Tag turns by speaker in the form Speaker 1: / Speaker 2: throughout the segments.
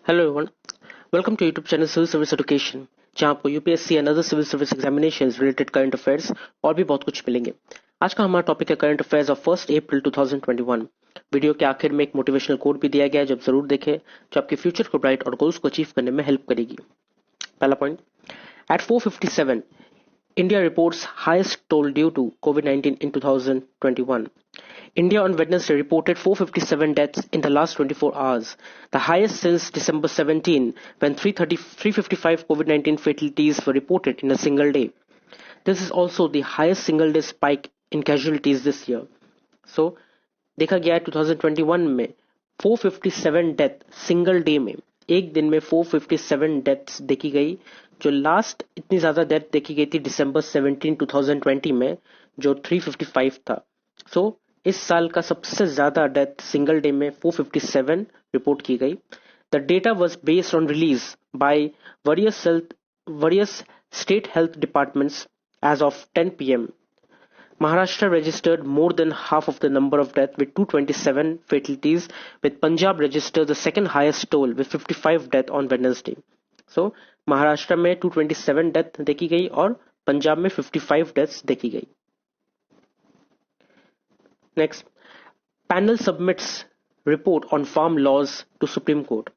Speaker 1: Hello everyone, welcome to YouTube channel Civil Service Education, जहां आपको UPSC and other civil service examinations related current affairs और भी बहुत कुछ मिलेंगे। आज का हमारा टॉपिक है current affairs of 1 April 2021। Video के आखिर में एक मोटिवेशनल कोट भी दिया गया है, जब जरूर देखें, जो आपके फ्यूचर को ब्राइट और गोल्स को अचीव करने में हेल्प करेगी। पहला point, eight 4:57 India reports highest toll due to COVID-19 in 2021. India on Wednesday reported 457 deaths in the last 24 hours, the highest since December 17, when 355 COVID-19 fatalities were reported in a single day. This is also the highest single day spike in casualties this year. So, देखा गया है 2021 में 457 death single day में, एक दिन में 457 deaths देखी गई, जो लास्ट इतनी ज्यादा डेथ देखी गई थी दिसंबर 17 2020 में, जो 355 था। सो इस साल का सबसे ज्यादा डेथ सिंगल डे में 457 रिपोर्ट की गई। The data was based on release by various state health departments as of 10 p.m. Maharashtra registered more than half of the number of deaths with 227 fatalities, with Punjab registered the second highest toll with 55 deaths on Wednesday. So, Maharashtra में 227 death देखी गई और पंजाब में 55 deaths देखी गई। Next, panel submits report on farm laws to Supreme Court.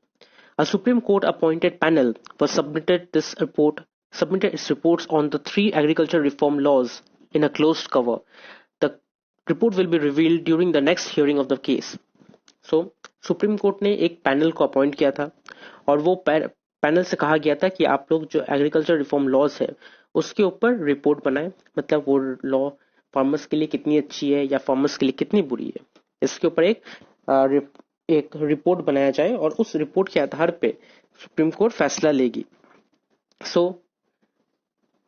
Speaker 1: A Supreme Court appointed panel was submitted its reports on the 3 agriculture reform laws in a closed cover. The report will be revealed during the next hearing of the case. So, supreme court ने एक panel को appoint किया था और वो panel से कहा गया था कि आप लोग जो एग्रीकल्चर रिफॉर्म लॉज है उसके ऊपर रिपोर्ट बनाएं, मतलब वो लॉ फार्मर्स के लिए कितनी अच्छी है या फार्मर्स के लिए कितनी बुरी है, इसके ऊपर एक रिपोर्ट बनाया जाए और उस रिपोर्ट के आधार पे सुप्रीम कोर्ट फैसला लेगी। सो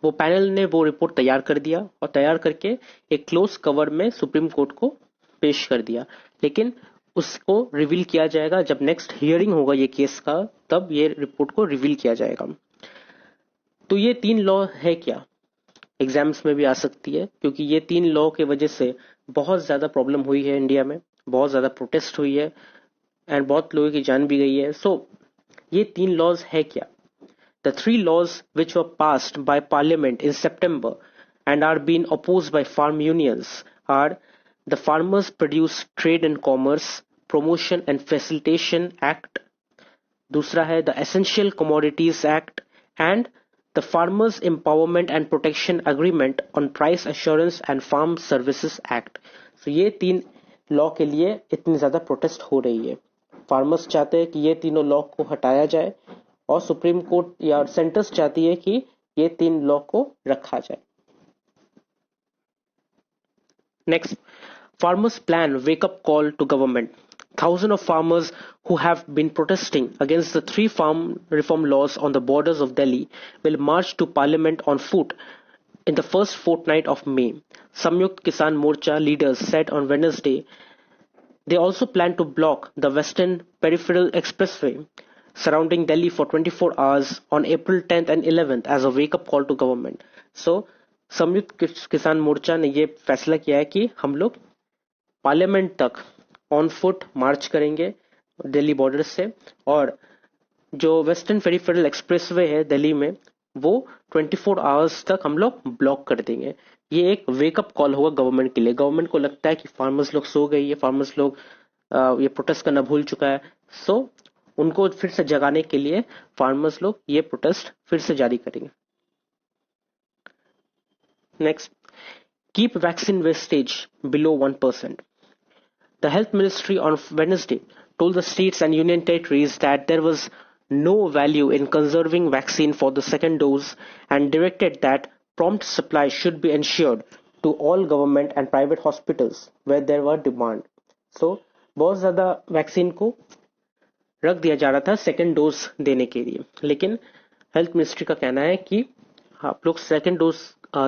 Speaker 1: वो पैनल ने वो रिपोर्ट तैयार कर दिया और तैयार करके एक क्लोज कवर में सुप्रीम कोर्ट को पेश कर दिया, लेकिन उसको रिवील किया जाएगा जब नेक्स्ट हियरिंग होगा ये केस का, तब ये रिपोर्ट को रिवील किया जाएगा। तो ये 3 लॉ है क्या, एग्जाम्स में भी आ सकती है, क्योंकि ये 3 लॉ की वजह से बहुत ज्यादा प्रॉब्लम हुई है इंडिया में, बहुत ज्यादा प्रोटेस्ट हुई है एंड बहुत लोगों की जान भी गई है। सो ये 3 लॉज है क्या? The 3 laws which were passed by Parliament in September and are being opposed by farm unions are the Farmers Produce Trade and Commerce Promotion and Facilitation Act, दूसरा है the Essential Commodities Act and the Farmers Empowerment and Protection Agreement on Price Assurance and Farm Services Act. So ये 3 law के लिए इतनी ज्यादा protest हो रही है। फार्मर्स चाहते हैं कि ये तीनों लॉ को हटाया जाए और सुप्रीम कोर्ट या सेंटर्स चाहती है कि ये 3 लॉ को रखा जाए। Next, farmers plan wake up call to government. Thousands of farmers who have been protesting against the 3 farm reform laws on the borders of Delhi will march to parliament on foot in the first fortnight of May. Samyukt Kisan Morcha leaders said on Wednesday. They also plan to block the Western Peripheral Expressway surrounding Delhi for 24 hours on April 10th and 11th as a wake-up call to government. So, संयुक्त किसान मोर्चा ने ये फैसला किया है कि हम लोग पार्लियामेंट तक ऑन फुट मार्च करेंगे दिल्ली बॉर्डर से, और जो वेस्टर्न पेरिफेरल एक्सप्रेसवे है दिल्ली में वो 24 आवर्स तक हम लोग ब्लॉक कर देंगे। ये एक वेकअप कॉल होगा गवर्नमेंट के लिए। गवर्नमेंट को लगता है कि फार्मर्स लोग सो गई है, फार्मर्स लोग ये प्रोटेस्ट करना भूल चुका है, सो उनको फिर से जगाने के लिए फार्मर्स लोग ये प्रोटेस्ट फिर से जारी करेंगे। Next, keep vaccine wastage below 1%. The health ministry on Wednesday told the states and union territories that there was no value in conserving vaccine for the second dose and directed that prompt supply should be ensured to all government and private hospitals where there were demand. So, बहुत ज्यादा vaccine को रख दिया जा रहा था second dose देने के लिए, लेकिन हेल्थ मिनिस्ट्री का कहना है कि आप लोग सेकेंड डोज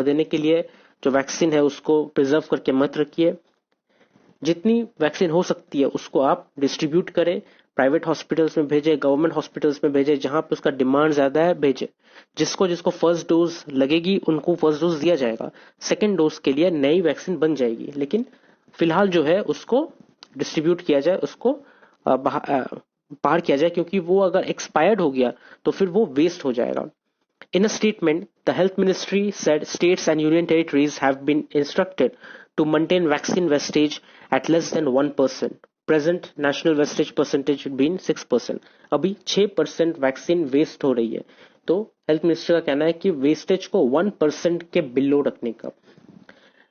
Speaker 1: देने के लिए जो वैक्सीन है उसको प्रिजर्व करके मत रखिए, जितनी वैक्सीन हो सकती है उसको आप डिस्ट्रीब्यूट करें, प्राइवेट हॉस्पिटल्स में भेजे, गवर्नमेंट हॉस्पिटल्स में भेजे, जहां पे उसका डिमांड ज्यादा है भेजे। जिसको फर्स्ट डोज लगेगी उनको फर्स्ट डोज दिया जाएगा, सेकेंड डोज के लिए नई वैक्सीन बन जाएगी, लेकिन फिलहाल जो है उसको डिस्ट्रीब्यूट किया जाए, उसको बाहर किया जाए, क्योंकि वो अगर एक्सपायर्ड हो गया तो फिर वो वेस्ट हो जाएगा. In a statement, the Health Ministry said states and union territories have been instructed to maintain vaccine wastage at less than 1%. Present national wastage percentage had been 6%. अभी 6% वैक्सीन वेस्ट हो रही है. तो हेल्थ मिनिस्टर का कहना है कि wastage को 1% के बिलो रखने का.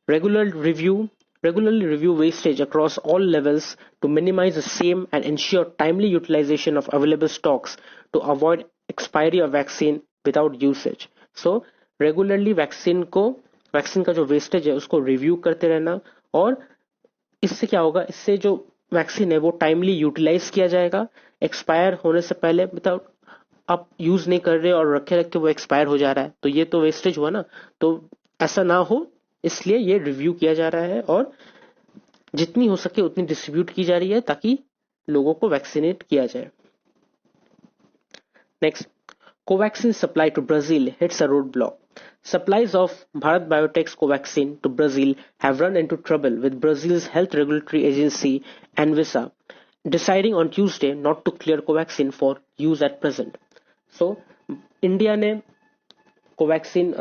Speaker 1: Regular review Regularly review wastage across all levels to minimize the same and ensure timely utilization of available stocks to avoid expiry of vaccine without usage. So regularly vaccine का जो wastage है उसको review करते रहना, और इससे क्या होगा, इससे जो वैक्सीन है वो टाइमली यूटिलाइज किया जाएगा. एक्सपायर होने से पहले, विदाउट आप यूज नहीं कर रहे और रखे रखे वो एक्सपायर हो जा रहा है, तो ये तो वेस्टेज हुआ ना. तो ऐसा ना हो, इसलिए ये रिव्यू किया जा रहा है और जितनी हो सके उतनी डिस्ट्रीब्यूट की जा रही है ताकि लोगों को वैक्सीनेट किया जाए. Next, Covaccine supply to Brazil hits a roadblock. Supplies of Bharat Biotech's Covaccine to Brazil have run into trouble with Brazil's health regulatory agency Anvisa deciding on Tuesday not to clear Covaccine for use at present. So, India ने Covaxin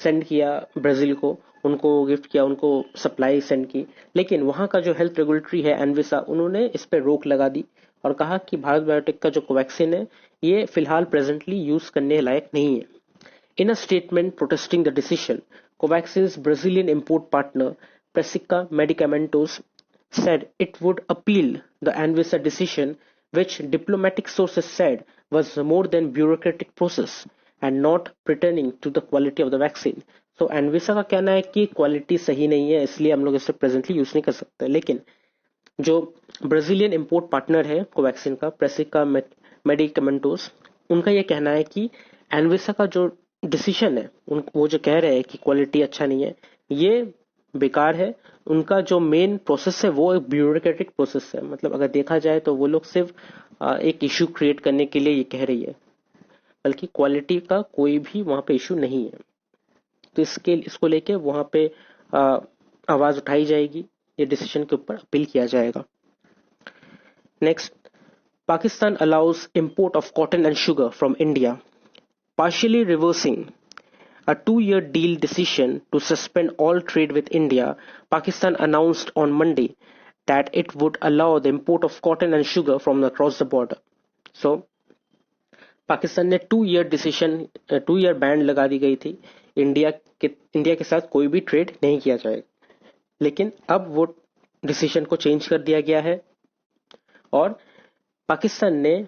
Speaker 1: send किया Brazil को, उनको gift किया, उनको supply send की, लेकिन वहां का जो हेल्थ रेगुलेटरी है एनविसा, उन्होंने इस पर रोक लगा दी और कहा कि भारत बायोटेक का जो कोवैक्सीन है ये फिलहाल प्रेजेंटली यूज करने लायक नहीं है. In a statement protesting the decision, Covaxin's Brazilian import partner Precisa Medicamentos said it would appeal the Anvisa decision, which diplomatic sources said was more than bureaucratic process and not pertaining to the quality of the vaccine. So Anvisa का कहना है कि quality सही नहीं है, इसलिए हम लोग इसे प्रेजेंटली यूज नहीं कर सकते. लेकिन जो ब्राजीलियन इंपोर्ट पार्टनर है कोवैक्सीन का, प्रेसिका मेडिकामेंटोस, उनका ये कहना है कि एनविसा का जो डिसीजन है, वो जो कह रहे हैं कि क्वालिटी अच्छा नहीं है, ये बेकार है. उनका जो मेन प्रोसेस है वो एक ब्यूरोक्रेटिक प्रोसेस है. मतलब अगर देखा जाए तो वो लोग सिर्फ एक इशू क्रिएट करने के लिए ये कह रही है, बल्कि क्वालिटी का कोई भी वहां पे इशू नहीं है. तो इसको लेके वहां पे आवाज उठाई जाएगी, ये डिसीजन के ऊपर अपील किया जाएगा. Next, Pakistan allows import of cotton and sugar from India, partially reversing a 2-year deal decision to suspend all trade with India. Pakistan announced on Monday that it would allow the import of cotton and sugar from across the border. So, Pakistan ने 2-year ban लगा दी गई थी, India के साथ कोई भी trade नहीं किया जाएगा. लेकिन अब वो डिसीजन को चेंज कर दिया गया है और पाकिस्तान ने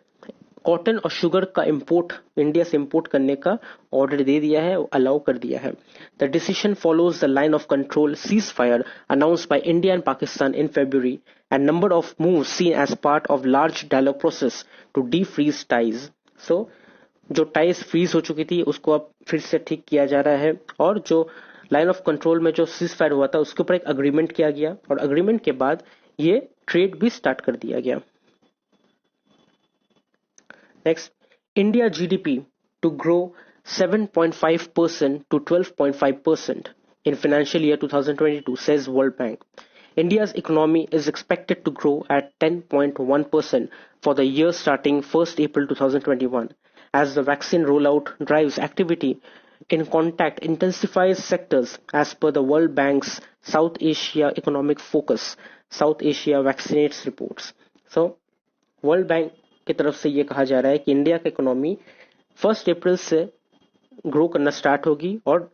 Speaker 1: कॉटन और शुगर का इंपोर्ट इंडिया से इंपोर्ट करने का ऑर्डर दे दिया है, अलाउ कर दिया है. The decision follows the line of control cease fire announced by India and Pakistan in February and number of moves seen as part of large dialogue process to defreeze ties. So जो ties freeze हो चुकी थी उसको अब फिर से ठीक किया जा रहा है, और जो लाइन ऑफ कंट्रोल में जो सीज फायर हुआ था उसके ऊपर एक अग्रीमेंट किया गया, और अग्रीमेंट के बाद ये ट्रेड भी स्टार्ट कर दिया गया. Next, India GDP to grow 7.5% to 12.5% in financial year 2022, says World Bank. India's economy is expected to grow at 10.1% for the year starting 1st April 2021 as the vaccine rollout drives activity in contact intensifies sectors as per the World Bank's South Asia Economic Focus, South Asia Vaccinates reports. So, World Bank की तरफ से ये कहा जा रहा है कि India का इकोनॉमी 1 अप्रैल से ग्रो करना स्टार्ट होगी और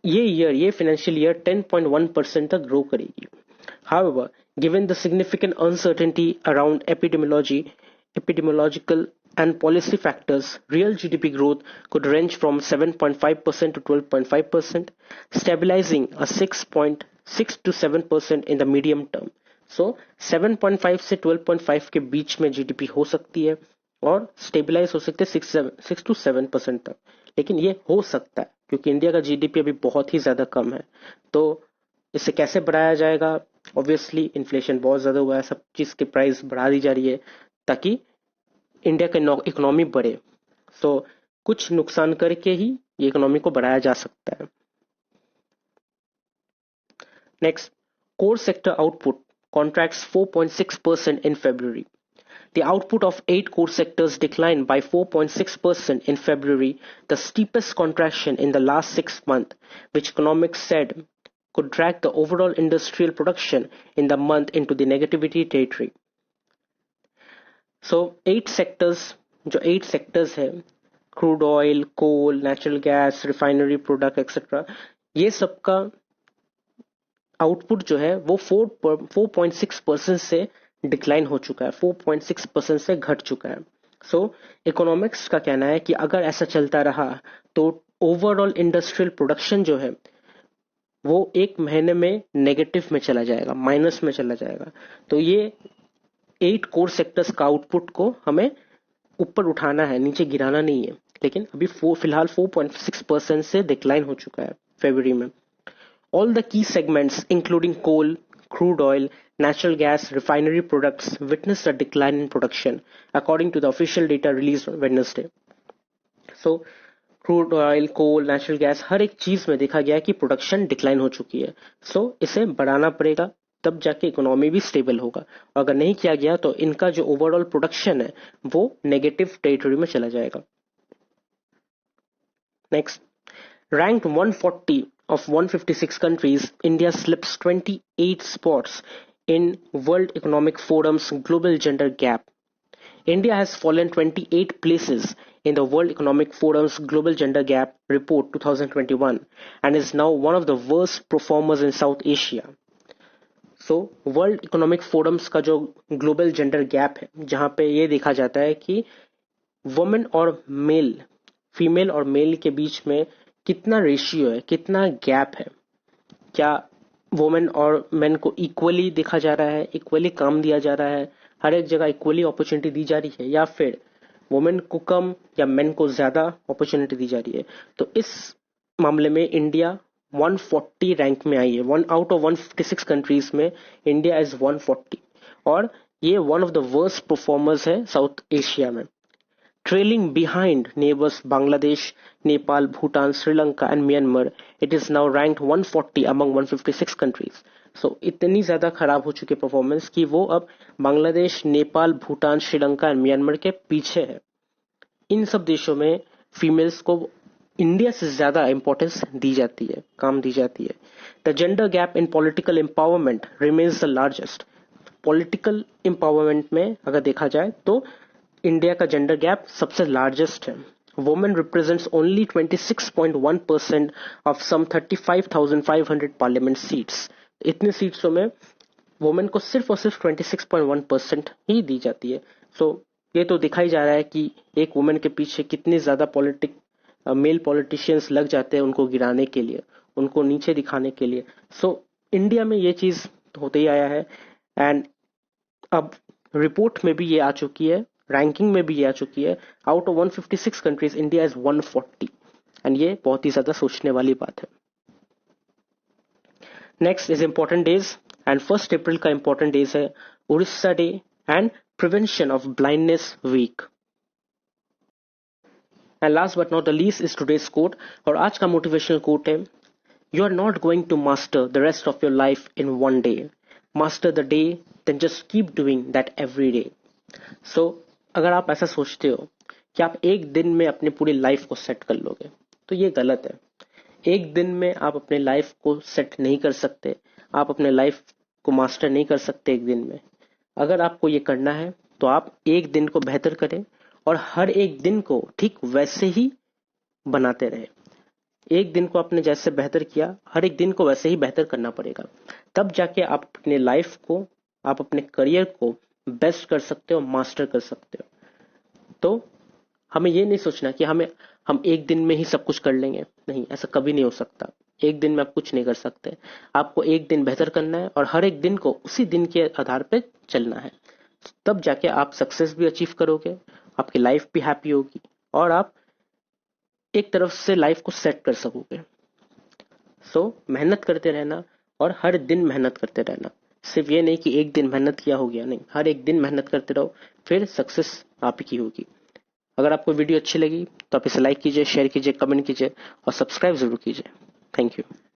Speaker 1: ये फाइनेंशियल ईयर 10.1% तक ग्रो करेगी. However, given the significant uncertainty around epidemiological and policy factors, real GDP growth could range from 7.5% to 12.5%, stabilizing a 6.6 to 7% in the medium term. So 7.5 से 12.5 के बीच में जीडीपी हो सकती है और स्टेबलाइज हो सकते हैं 6 to 7% तक. लेकिन ये हो सकता है क्योंकि इंडिया का जीडीपी अभी बहुत ही ज्यादा कम है. तो इसे कैसे बढ़ाया जाएगा? ऑब्वियसली इन्फ्लेशन बहुत ज्यादा हुआ है, सब चीज की प्राइस बढ़ा दी जा रही है ताकि इंडिया का इकोनॉमी बढ़े. सो कुछ नुकसान करके ही ये इकोनॉमी को बढ़ाया जा सकता है. Next, core sector output contracts 4.6% in February. The output of 8 core sectors declined by 4.6% in February, the steepest contraction in the last 6 months, which economists said could drag the overall industrial production in the month into the negativity territory. So 8 sectors है, crude oil, coal, natural gas, refinery product etcetera, ये सबका output जो है वो 4.6% से decline हो चुका है, 4.6% से घट चुका है. सो इकोनॉमिक्स का कहना है कि अगर ऐसा चलता रहा तो ओवरऑल इंडस्ट्रियल प्रोडक्शन जो है वो एक महीने में नेगेटिव में चला जाएगा, माइनस में चला जाएगा. तो ये 8 कोर सेक्टर्स का आउटपुट को हमें ऊपर उठाना है, नीचे गिराना नहीं है. लेकिन अभी फिलहाल 4.6% से डिक्लाइन हो चुका है फरवरी में. All the key segments including coal, crude oil, natural gas, refinery products witnessed a decline in production according to the official data released on Wednesday. So crude oil, coal, natural gas हर एक चीज में देखा गया कि production decline हो चुकी है. So इसे बढ़ाना पड़ेगा, तब जाके इकोनॉमी भी स्टेबल होगा. और अगर नहीं किया गया तो इनका जो ओवरऑल प्रोडक्शन है वो नेगेटिव टेरिटरी में चला जाएगा. Next, ranked 140 of 156 countries, India slips 28 spots in World Economic Forum's Global Gender Gap. India has fallen 28 places in the World Economic Forum's Global Gender Gap Report 2021 and is now one of the worst performers in South Asia. So, World Economic Forums का जो Global Gender Gap है, जहाँ पे ये देखा जाता है कि वुमेन और मेल, फीमेल और मेल के बीच में कितना रेशियो है, कितना गैप है, क्या वुमेन और मेन को इक्वली देखा जा रहा है, इक्वली काम दिया जा रहा है, हर एक जगह इक्वली अपॉर्चुनिटी दी जा रही है, या फिर वुमेन को कम या मेन को ज्यादा अपॉर्चुनिटी दी जा रही है. तो इस मामले में इंडिया 140 रैंक में आई है. 1 out of 156 कंट्रीज में इंडिया इज 140 और ये one of the worst performers है साउथ एशिया में, trailing behind neighbors Bangladesh, Nepal, Bhutan, Sri Lanka and Myanmar. It is now ranked 140 among 156 countries. So इतनी ज्यादा खराब हो चुकी परफॉर्मेंस कि वो अब बांग्लादेश, नेपाल, भूटान, श्रीलंका और म्यांमार के पीछे है. इन सब देशों में फीमेल्स को इंडिया से ज्यादा इंपॉर्टेंस दी जाती है, काम दी जाती है. The gender gap in political empowerment remains the largest. Political empowerment में अगर देखा जाए तो इंडिया का जेंडर गैप सबसे लार्जेस्ट है. Women represents only 26.1% of some 35,500 parliament seats. इतनी सीट्सों में वुमेन को सिर्फ और सिर्फ 26.1% ही दी जाती है. सो ये तो दिखाई जा रहा है कि एक वुमेन के पीछे कितने ज्यादा मेल पॉलिटिशियंस लग जाते हैं उनको गिराने के लिए, उनको नीचे दिखाने के लिए. सो इंडिया में ये चीज होते ही आया है एंड अब रिपोर्ट में भी ये आ चुकी है, रैंकिंग में भी ये आ चुकी है. Out of 156 countries India is 140 and ये बहुत ही ज्यादा सोचने वाली बात है. Next is important days and 1 April का इंपॉर्टेंट डेज है Orissa day and prevention of blindness week. And last but not the least is today's quote, और आज का मोटिवेशनल कोट है, you are not going to master the rest of your life in one day, master the day then just keep doing that every day. So अगर आप ऐसा सोचते हो कि आप एक दिन में अपनी पूरी लाइफ को सेट कर लोगे तो ये गलत है. एक दिन में आप अपने लाइफ को सेट नहीं कर सकते, आप अपने लाइफ को मास्टर नहीं कर सकते एक दिन में. अगर आपको ये करना है तो आप एक दिन को बेहतर करें और हर एक दिन को ठीक वैसे ही बनाते रहे. एक दिन को आपने जैसे बेहतर किया, हर एक दिन को वैसे ही बेहतर करना पड़ेगा. तब जाके आप अपने लाइफ को, आप अपने करियर को बेस्ट कर सकते हो, मास्टर कर सकते हो. तो हमें ये नहीं सोचना कि हम एक दिन में ही सब कुछ कर लेंगे. नहीं, ऐसा कभी नहीं हो सकता. एक दिन में आप कुछ नहीं कर सकते. आपको एक दिन बेहतर करना है और हर एक दिन को उसी दिन के आधार पे चलना है. तब जाके आप सक्सेस भी अचीव करोगे, आपकी लाइफ भी हैप्पी होगी और आप एक तरफ से लाइफ को सेट कर सकोगे. सो मेहनत करते रहना और हर दिन मेहनत करते रहना. सिर्फ ये नहीं कि एक दिन मेहनत किया हो गया, नहीं, हर एक दिन मेहनत करते रहो, फिर सक्सेस आप ही की होगी. अगर आपको वीडियो अच्छी लगी तो आप इसे लाइक कीजिए, शेयर कीजिए, कमेंट कीजिए और सब्सक्राइब जरूर कीजिए. Thank you.